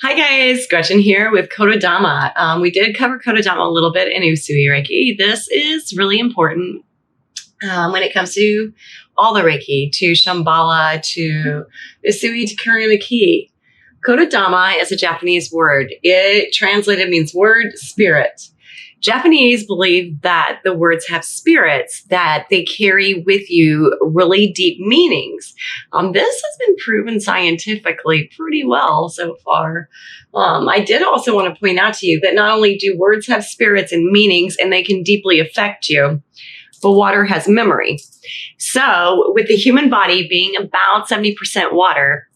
Hi guys, Gretchen here with Kotodama. We did cover Kotodama a little bit in Usui Reiki. This is really important when it comes to all the Reiki, to Shambhala, to Usui, to Kurimaki. Kotodama is a Japanese word. It translated means word, spirit. Japanese believe that the words have spirits, that they carry with you really deep meanings. This has been proven scientifically pretty well so far. I did also want to point out to you that not only do words have spirits and meanings, and they can deeply affect you, but water has memory. So with the human body being about 70% water,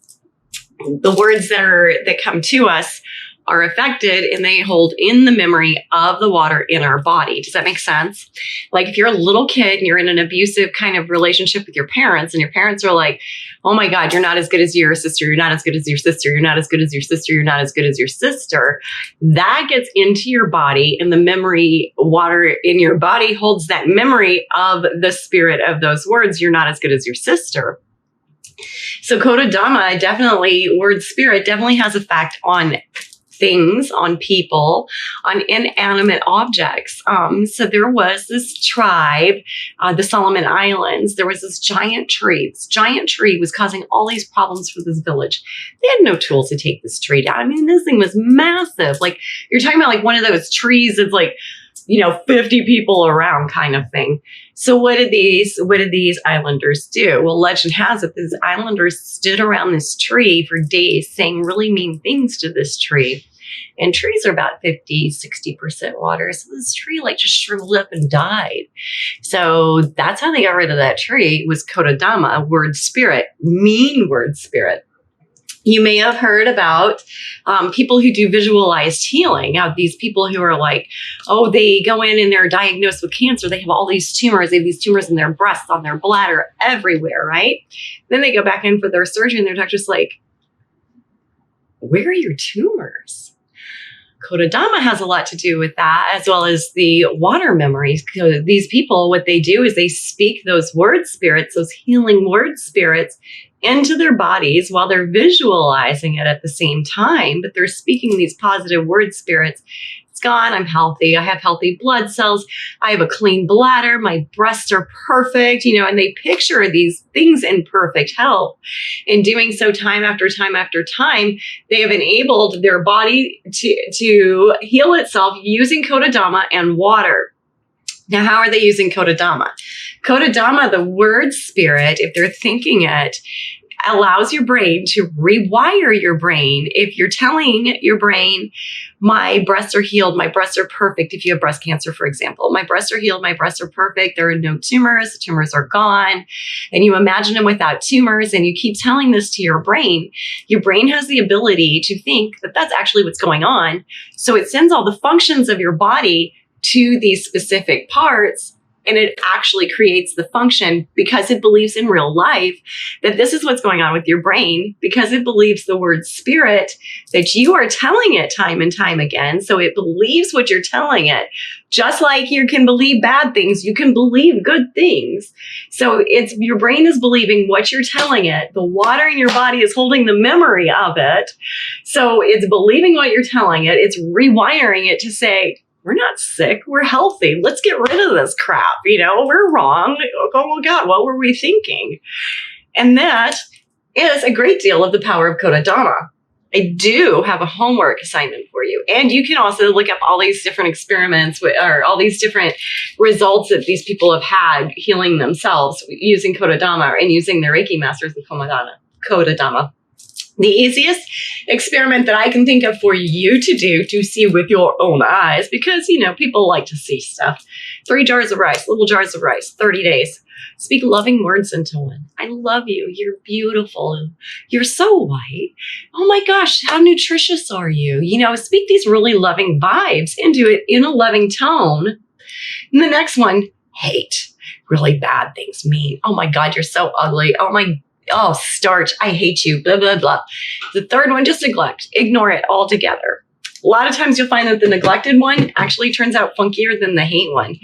the words that come to us are affected and they hold in the memory of the water in our body. Does that make sense? Like if you're a little kid and you're in an abusive kind of relationship with your parents and your parents are like, oh my God, you're not as good as your sister. You're not as good as your sister. You're not as good as your sister. You're not as good as your sister. That gets into your body and the memory water in your body holds that memory of the spirit of those words. You're not as good as your sister. So Kotodama definitely, word spirit definitely has effect on things, on people, on inanimate objects. So there was this tribe, the Solomon Islands, there was this giant tree. This giant tree was causing all these problems for this village. They had no tools to take this tree down. I mean, this thing was massive. Like you're talking about like one of those trees that's like, 50 people around kind of thing. So what did these islanders do? Well, legend has it, these islanders stood around this tree for days saying really mean things to this tree. And trees are about 50, 60% water. So this tree like just shriveled up and died. So that's how they got rid of that tree, was Kotodama, a word spirit, mean word spirit. You may have heard about people who do visualized healing. These people who are like, oh, they go in and they're diagnosed with cancer. They have all these tumors. They have these tumors in their breasts, on their bladder, everywhere, right? Then they go back in for their surgery and their doctor's like, where are your tumors? Kotodama has a lot to do with that, as well as the water memories. So these people, what they do is they speak those word spirits, those healing word spirits, into their bodies while they're visualizing it at the same time, but they're speaking these positive word spirits. It's gone. I'm healthy. I have healthy blood cells. I have a clean bladder. My breasts are perfect, and they picture these things in perfect health. In doing so time after time after time, they have enabled their body to heal itself using Kotodama and water. Now, how are they using Kotodama? Kotodama, the word spirit, if they're thinking it, allows your brain to rewire your brain. If you're telling your brain, my breasts are healed, my breasts are perfect. If you have breast cancer, for example, my breasts are healed, my breasts are perfect. There are no tumors, the tumors are gone. And you imagine them without tumors and you keep telling this to your brain has the ability to think that that's actually what's going on. So it sends all the functions of your body to these specific parts. And it actually creates the function because it believes in real life that this is what's going on with your brain, because it believes the word spirit, that you are telling it time and time again. So it believes what you're telling it. Just like you can believe bad things, you can believe good things. So your brain is believing what you're telling it. The water in your body is holding the memory of it. So it's believing what you're telling it. It's rewiring it to say, we're not sick, we're healthy. Let's get rid of this crap. We're wrong. Oh my God, what were we thinking? And that is a great deal of the power of Kotodama. I do have a homework assignment for you. And you can also look up all these different experiments or all these different results that these people have had healing themselves using Kotodama and using their Reiki masters with Kotodama. The easiest experiment that I can think of for you to do to see with your own eyes, because, people like to see stuff. 3 jars of rice, little jars of rice, 30 days. Speak loving words into one. I love you. You're beautiful. You're so white. Oh my gosh, how nutritious are you? Speak these really loving vibes into it in a loving tone. And the next one, hate. Really bad things, mean. Oh my God, you're so ugly. Oh, starch, I hate you, blah, blah, blah. The third one, just neglect. Ignore it altogether. A lot of times you'll find that the neglected one actually turns out funkier than the hate one.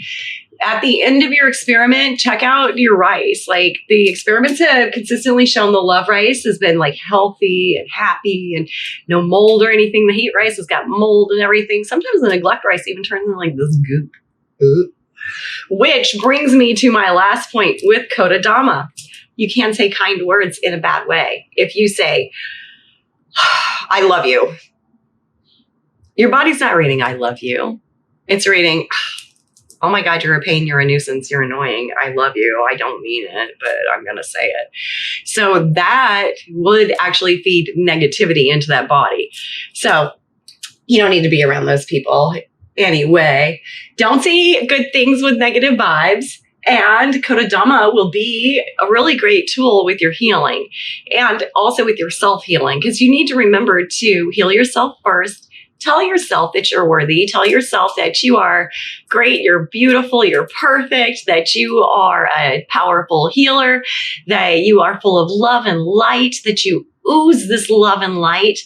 at the end of your experiment, check out your rice. Like the experiments have consistently shown the love rice has been like healthy and happy and no mold or anything. The heat rice has got mold and everything. Sometimes the neglect rice even turns into like this goop. Which brings me to my last point with Kotodama. You can't say kind words in a bad way. If you say, I love you, your body's not reading I love you. It's reading, oh my God, you're a pain, you're a nuisance, you're annoying, I love you, I don't mean it, but I'm going to say it. So that would actually feed negativity into that body. So you don't need to be around those people anyway. Don't say good things with negative vibes. And Kotodama will be a really great tool with your healing and also with your self-healing, because you need to remember to heal yourself first. Tell yourself that you're worthy. Tell yourself that you are great, you're beautiful, you're perfect, that you are a powerful healer, that you are full of love and light, that you ooze this love and light.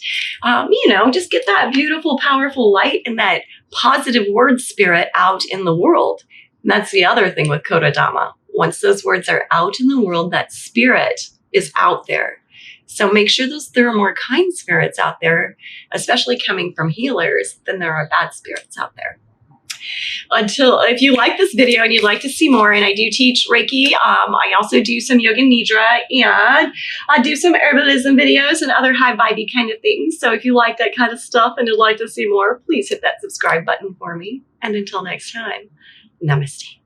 Just get that beautiful, powerful light and that positive word spirit out in the world. And that's the other thing with Kotodama. Once those words are out in the world, that spirit is out there. So make sure there are more kind spirits out there, especially coming from healers, than there are bad spirits out there. If you like this video and you'd like to see more, and I do teach Reiki, I also do some yoga nidra, and I do some herbalism videos and other high vibey kind of things. So if you like that kind of stuff and you'd like to see more, please hit that subscribe button for me. And until next time, namaste.